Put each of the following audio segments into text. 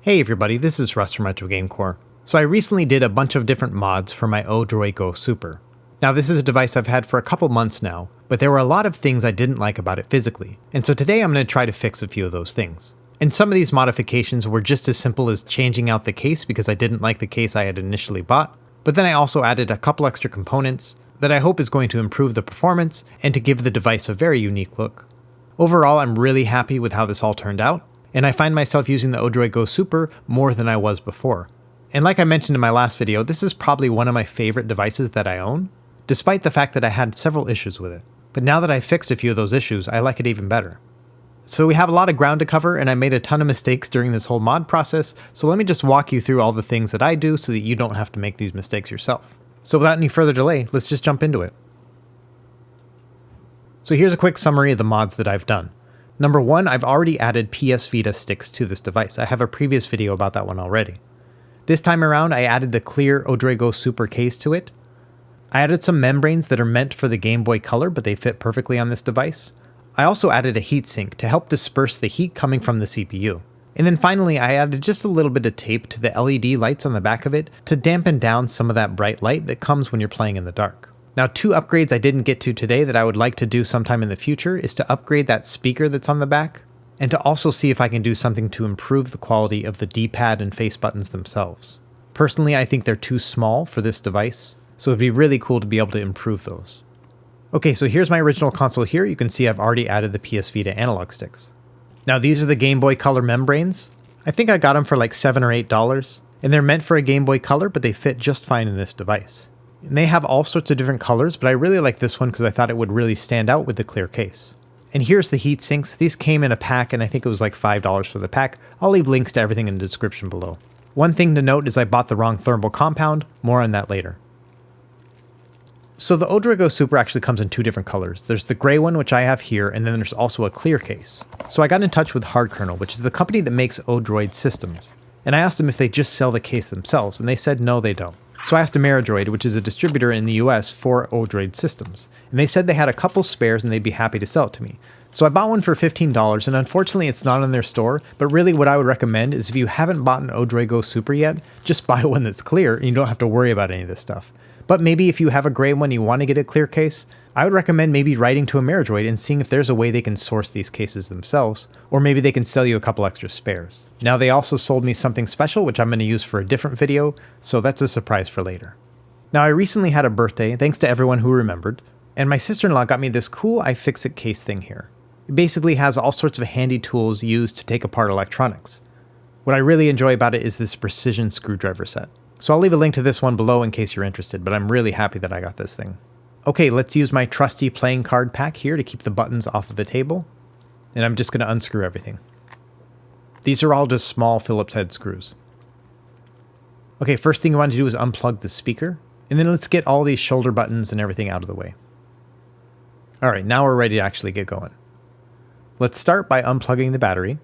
Hey everybody, this is Russ from Retro Game Core. So I recently did a bunch of different mods for my ODROID Go Super. Now this is a device I've had for a couple months now, but there were a lot of things I didn't like about it physically, and so today I'm going to try to fix a few of those things. And some of these modifications were just as simple as changing out the case because I didn't like the case I had initially bought, but then I also added a couple extra components that I hope is going to improve the performance and to give the device a very unique look. Overall, I'm really happy with how this all turned out, and I find myself using the ODROID Go Super more than I was before. And like I mentioned in my last video, this is probably one of my favorite devices that I own, despite the fact that I had several issues with it. But now that I've fixed a few of those issues, I like it even better. So we have a lot of ground to cover, and I made a ton of mistakes during this whole mod process, so let me just walk you through all the things that I do so that you don't have to make these mistakes yourself. So without any further delay, let's just jump into it. So here's a quick summary of the mods that I've done. Number one, I've already added PS Vita sticks to this device. I have a previous video about that one already. This time around, I added the clear ODROID Go Super case to it. I added some membranes that are meant for the Game Boy Color, but they fit perfectly on this device. I also added a heatsink to help disperse the heat coming from the CPU. And then finally, I added just a little bit of tape to the LED lights on the back of it to dampen down some of that bright light that comes when you're playing in the dark. Now, two upgrades I didn't get to today that I would like to do sometime in the future is to upgrade that speaker that's on the back, and to also see if I can do something to improve the quality of the D-pad and face buttons themselves. Personally, I think they're too small for this device, so it'd be really cool to be able to improve those. Okay, so here's my original console here. You can see I've already added the PS Vita analog sticks. Now these are the Game Boy Color membranes. I think I got them for like $7 or $8, and they're meant for a Game Boy Color, but they fit just fine in this device. And they have all sorts of different colors, but I really like this one because I thought it would really stand out with the clear case. And here's the heat sinks. These came in a pack, and I think it was like $5 for the pack. I'll leave links to everything in the description below. One thing to note is I bought the wrong thermal compound. More on that later. So the ODROID Go Super actually comes in two different colors. There's the gray one, which I have here, and then there's also a clear case. So I got in touch with Hardkernel, which is the company that makes Odroid systems. And I asked them if they just sell the case themselves, and they said no, they don't. So I asked Ameridroid, which is a distributor in the US for Odroid systems, and they said they had a couple spares and they'd be happy to sell it to me. So I bought one for $15, and unfortunately it's not in their store, but really what I would recommend is if you haven't bought an ODROID Go Super yet, just buy one that's clear and you don't have to worry about any of this stuff. But maybe if you have a gray one and you want to get a clear case, I would recommend maybe writing to Ameridroid and seeing if there's a way they can source these cases themselves, or maybe they can sell you a couple extra spares. Now they also sold me something special, which I'm going to use for a different video, so that's a surprise for later. Now I recently had a birthday, thanks to everyone who remembered, and my sister-in-law got me this cool iFixit case thing here. It basically has all sorts of handy tools used to take apart electronics. What I really enjoy about it is this precision screwdriver set. So I'll leave a link to this one below in case you're interested, but I'm really happy that I got this thing. Okay, let's use my trusty playing card pack here to keep the buttons off of the table. And I'm just going to unscrew everything. These are all just small Phillips head screws. Okay, first thing you want to do is unplug the speaker. And then let's get all these shoulder buttons and everything out of the way. Alright, now we're ready to actually get going. Let's start by unplugging the battery.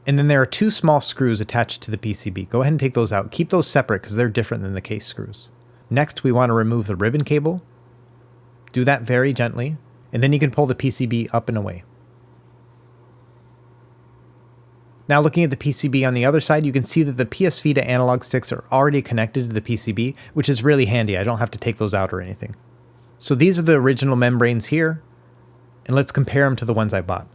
And then there are two small screws attached to the PCB. Go ahead and take those out. Keep those separate because they're different than the case screws. Next, we want to remove the ribbon cable. Do that very gently, and then you can pull the PCB up and away. Now looking at the PCB on the other side, you can see that the PS Vita analog sticks are already connected to the PCB, which is really handy. I don't have to take those out or anything. So these are the original membranes here, and let's compare them to the ones I bought.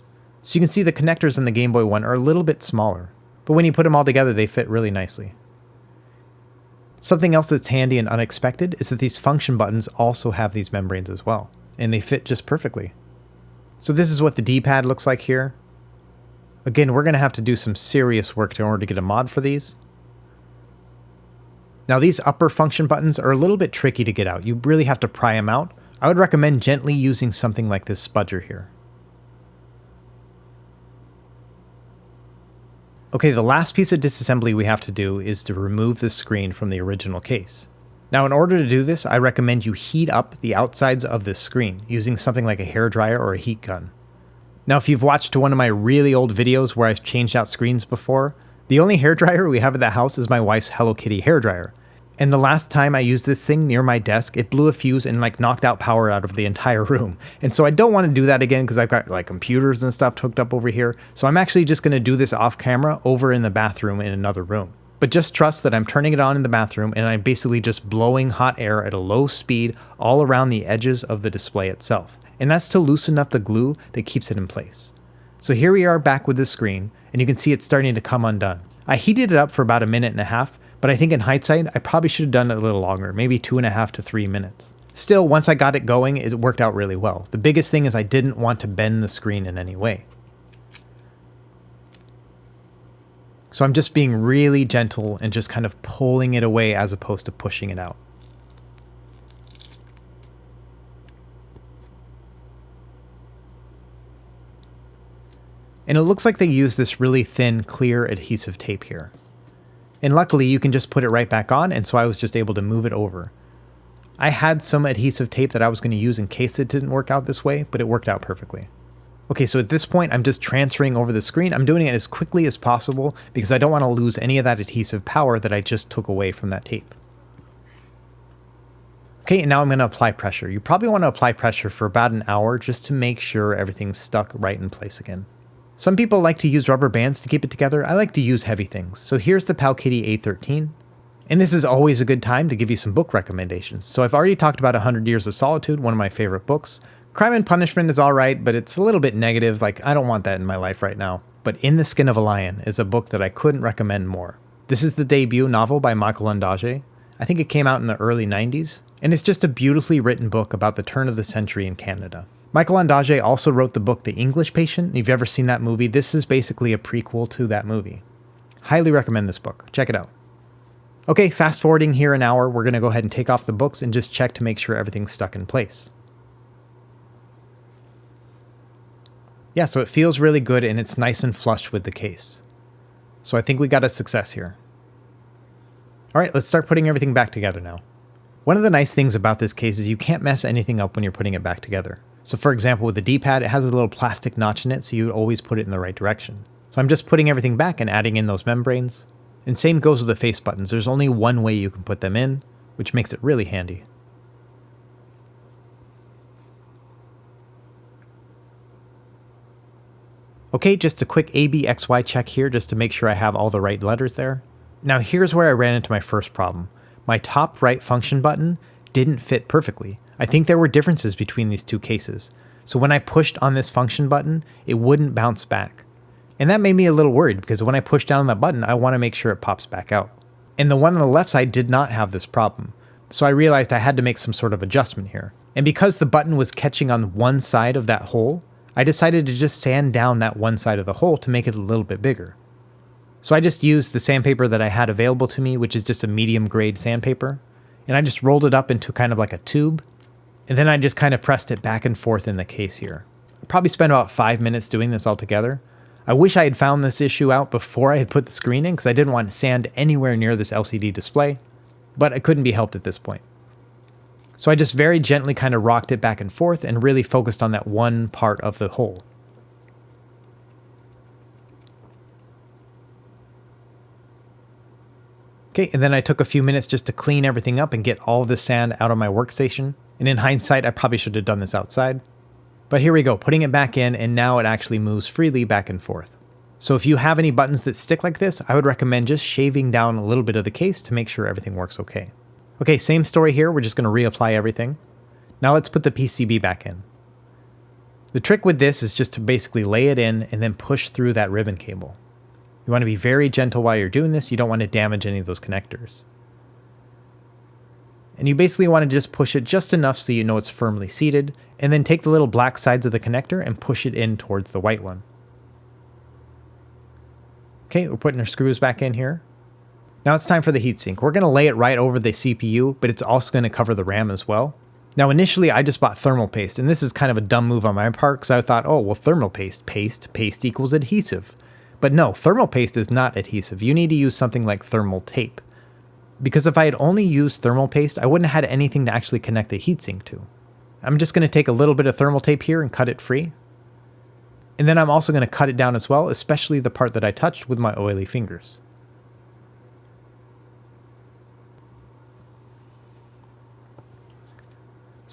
So you can see the connectors in the Game Boy one are a little bit smaller, but when you put them all together, they fit really nicely. Something else that's handy and unexpected is that these function buttons also have these membranes as well, and they fit just perfectly. So this is what the D-pad looks like here. Again, we're going to have to do some serious work in order to get a mod for these. Now these upper function buttons are a little bit tricky to get out. You really have to pry them out. I would recommend gently using something like this spudger here. Okay, the last piece of disassembly we have to do is to remove the screen from the original case. Now in order to do this, I recommend you heat up the outsides of this screen using something like a hairdryer or a heat gun. Now if you've watched one of my really old videos where I've changed out screens before, the only hairdryer we have at the house is my wife's Hello Kitty hairdryer. And the last time I used this thing near my desk, it blew a fuse and like knocked out power out of the entire room. And so I don't want to do that again because I've got like computers and stuff hooked up over here. So I'm actually just going to do this off camera over in the bathroom in another room. But just trust that I'm turning it on in the bathroom and I'm basically just blowing hot air at a low speed all around the edges of the display itself. And that's to loosen up the glue that keeps it in place. So here we are back with the screen, and you can see it's starting to come undone. I heated it up for about 1.5 minutes, but I think in hindsight, I probably should have done it a little longer, maybe 2.5 to 3 minutes. Still, once I got it going, it worked out really well. The biggest thing is I didn't want to bend the screen in any way. So I'm just being really gentle and just kind of pulling it away as opposed to pushing it out. And it looks like they used this really thin, clear adhesive tape here. And luckily you can just put it right back on, and so I was just able to move it over. I had some adhesive tape that I was going to use in case it didn't work out this way, but it worked out perfectly. Okay, so at this point I'm just transferring over the screen. I'm doing it as quickly as possible because I don't want to lose any of that adhesive power that I just took away from that tape. Okay, and now I'm going to apply pressure. You probably want to apply pressure for about an hour just to make sure everything's stuck right in place again. Some people like to use rubber bands to keep it together. I like to use heavy things. So here's the Powkiddy A13. And this is always a good time to give you some book recommendations. So I've already talked about 100 Years of Solitude, one of my favorite books. Crime and Punishment is alright, but it's a little bit negative. Like, I don't want that in my life right now. But In the Skin of a Lion is a book that I couldn't recommend more. This is the debut novel by Michael Ondaatje. I think it came out in the early 90s. And it's just a beautifully written book about the turn of the century in Canada. Michael Ondaatje also wrote the book The English Patient. If you've ever seen that movie, this is basically a prequel to that movie. Highly recommend this book. Check it out. Okay, fast forwarding here an hour, we're going to go ahead and take off the books and just check to make sure everything's stuck in place. Yeah, so it feels really good and it's nice and flush with the case. So I think we got a success here. All right, let's start putting everything back together now. One of the nice things about this case is you can't mess anything up when you're putting it back together. So for example, with the D-pad, it has a little plastic notch in it, so you always put it in the right direction. So I'm just putting everything back and adding in those membranes. And same goes with the face buttons. There's only one way you can put them in, which makes it really handy. Okay, just a quick ABXY check here just to make sure I have all the right letters there. Now here's where I ran into my first problem. My top right function button didn't fit perfectly. I think there were differences between these two cases. So when I pushed on this function button, it wouldn't bounce back. And that made me a little worried because when I push down on that button, I want to make sure it pops back out. And the one on the left side did not have this problem. So I realized I had to make some sort of adjustment here. And because the button was catching on one side of that hole, I decided to just sand down that one side of the hole to make it a little bit bigger. So I just used the sandpaper that I had available to me, which is just a medium grade sandpaper. And I just rolled it up into kind of like a tube. And then I just kind of pressed it back and forth in the case here. I probably spent about 5 minutes doing this all together. I wish I had found this issue out before I had put the screen in because I didn't want sand anywhere near this LCD display, but I couldn't be helped at this point. So I just very gently kind of rocked it back and forth and really focused on that one part of the hole. Okay, and then I took a few minutes just to clean everything up and get all of the sand out of my workstation. And in hindsight, I probably should have done this outside. But here we go, putting it back in, and now it actually moves freely back and forth. So if you have any buttons that stick like this, I would recommend just shaving down a little bit of the case to make sure everything works okay. Okay, same story here, we're just going to reapply everything. Now let's put the PCB back in. The trick with this is just to basically lay it in and then push through that ribbon cable. You want to be very gentle while you're doing this, you don't want to damage any of those connectors. And you basically want to just push it just enough so you know it's firmly seated, and then take the little black sides of the connector and push it in towards the white one. Okay, we're putting our screws back in here. Now it's time for the heatsink. We're going to lay it right over the CPU, but it's also going to cover the RAM as well. Now initially I just bought thermal paste, and this is kind of a dumb move on my part because I thought, oh well, thermal paste equals adhesive. But no, thermal paste is not adhesive. You need to use something like thermal tape. Because if I had only used thermal paste, I wouldn't have had anything to actually connect the heatsink to. I'm just going to take a little bit of thermal tape here and cut it free. And then I'm also going to cut it down as well, especially the part that I touched with my oily fingers.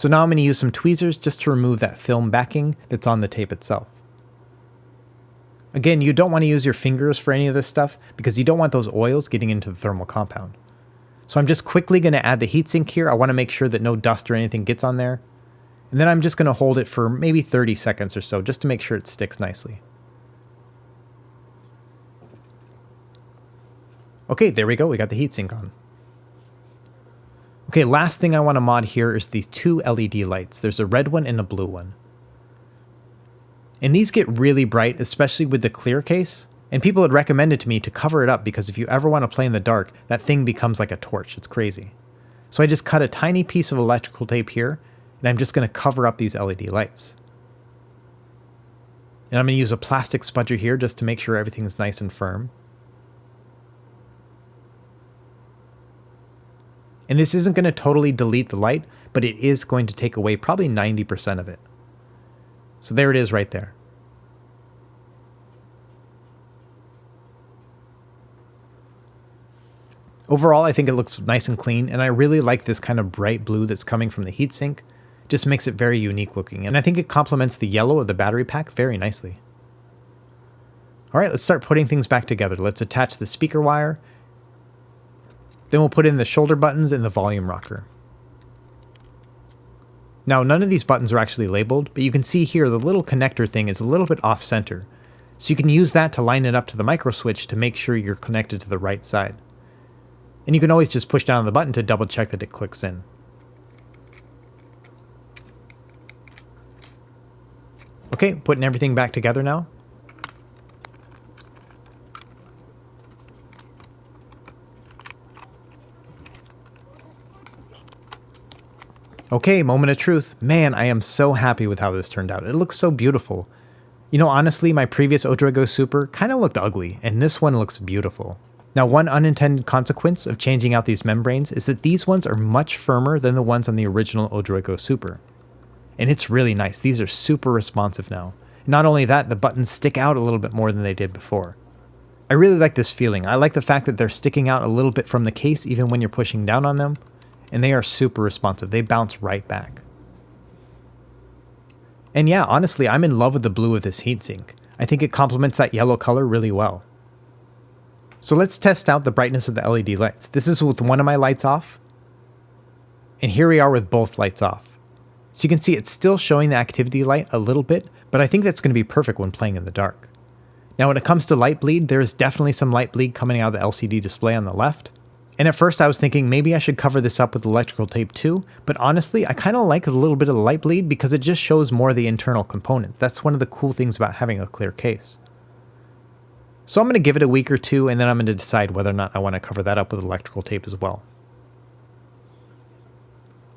So now I'm going to use some tweezers just to remove that film backing that's on the tape itself. Again, you don't want to use your fingers for any of this stuff because you don't want those oils getting into the thermal compound. So I'm just quickly going to add the heatsink here. I want to make sure that no dust or anything gets on there. And then I'm just going to hold it for maybe 30 seconds or so just to make sure it sticks nicely. Okay, there we go. We got the heatsink on. Okay, last thing I want to mod here is these two LED lights. There's a red one and a blue one. And these get really bright, especially with the clear case. And people had recommended to me to cover it up because if you ever want to play in the dark, that thing becomes like a torch. It's crazy. So I just cut a tiny piece of electrical tape here, and I'm just going to cover up these LED lights. And I'm going to use a plastic spudger here just to make sure everything's nice and firm. And this isn't going to totally delete the light, but it is going to take away probably 90% of it. So there it is right there. Overall, I think it looks nice and clean, and I really like this kind of bright blue that's coming from the heatsink. Just makes it very unique looking, and I think it complements the yellow of the battery pack very nicely. Alright, let's start putting things back together. Let's attach the speaker wire. Then we'll put in the shoulder buttons and the volume rocker. Now, none of these buttons are actually labeled, but you can see here the little connector thing is a little bit off center. So you can use that to line it up to the micro switch to make sure you're connected to the right side. And you can always just push down on the button to double check that it clicks in. Okay, putting everything back together now. Okay, moment of truth. Man, I am so happy with how this turned out. It looks so beautiful. You know, honestly, my previous ODROID Go Super kind of looked ugly, and this one looks beautiful. Now, one unintended consequence of changing out these membranes is that these ones are much firmer than the ones on the original ODROID Go Super. And it's really nice. These are super responsive now. Not only that, the buttons stick out a little bit more than they did before. I really like this feeling. I like the fact that they're sticking out a little bit from the case even when you're pushing down on them. And they are super responsive. They bounce right back. And yeah, honestly, I'm in love with the blue of this heatsink. I think it complements that yellow color really well. So let's test out the brightness of the LED lights. This is with one of my lights off. And here we are with both lights off. So you can see it's still showing the activity light a little bit, but I think that's going to be perfect when playing in the dark. Now when it comes to light bleed, there is definitely some light bleed coming out of the LCD display on the left. And at first I was thinking maybe I should cover this up with electrical tape too, but honestly I kind of like a little bit of the light bleed because it just shows more of the internal components. That's one of the cool things about having a clear case. So I'm going to give it a week or two, and then I'm going to decide whether or not I want to cover that up with electrical tape as well.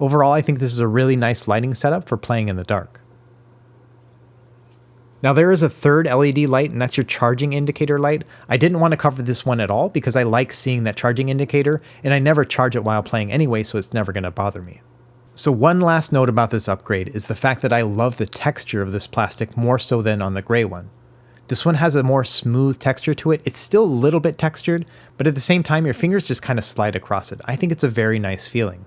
Overall, I think this is a really nice lighting setup for playing in the dark. Now there is a third LED light, and that's your charging indicator light. I didn't want to cover this one at all because I like seeing that charging indicator, and I never charge it while playing anyway, so it's never going to bother me. So one last note about this upgrade is the fact that I love the texture of this plastic more so than on the gray one. This one has a more smooth texture to it. It's still a little bit textured, but at the same time, your fingers just kind of slide across it. I think it's a very nice feeling.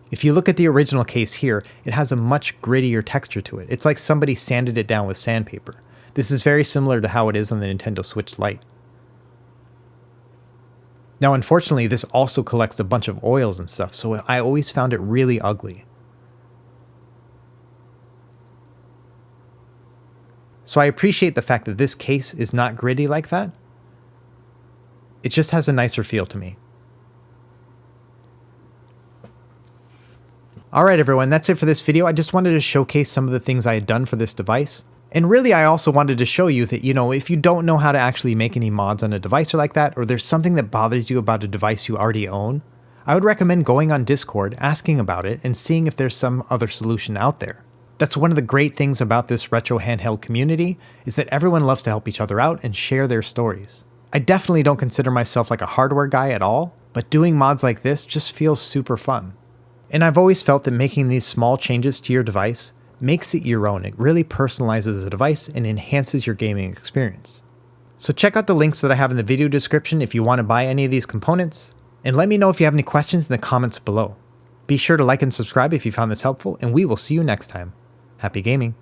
If you look at the original case here, it has a much grittier texture to it. It's like somebody sanded it down with sandpaper. This is very similar to how it is on the Nintendo Switch Lite. Now, unfortunately, this also collects a bunch of oils and stuff, so I always found it really ugly. So I appreciate the fact that this case is not gritty like that. It just has a nicer feel to me. Alright everyone, that's it for this video. I just wanted to showcase some of the things I had done for this device. And really I also wanted to show you that, if you don't know how to actually make any mods on a device like that, or there's something that bothers you about a device you already own, I would recommend going on Discord, asking about it, and seeing if there's some other solution out there. That's one of the great things about this retro handheld community, is that everyone loves to help each other out and share their stories. I definitely don't consider myself like a hardware guy at all, but doing mods like this just feels super fun. And I've always felt that making these small changes to your device makes it your own. It really personalizes the device and enhances your gaming experience. So check out the links that I have in the video description if you want to buy any of these components, and let me know if you have any questions in the comments below. Be sure to like and subscribe if you found this helpful, and we will see you next time. Happy gaming!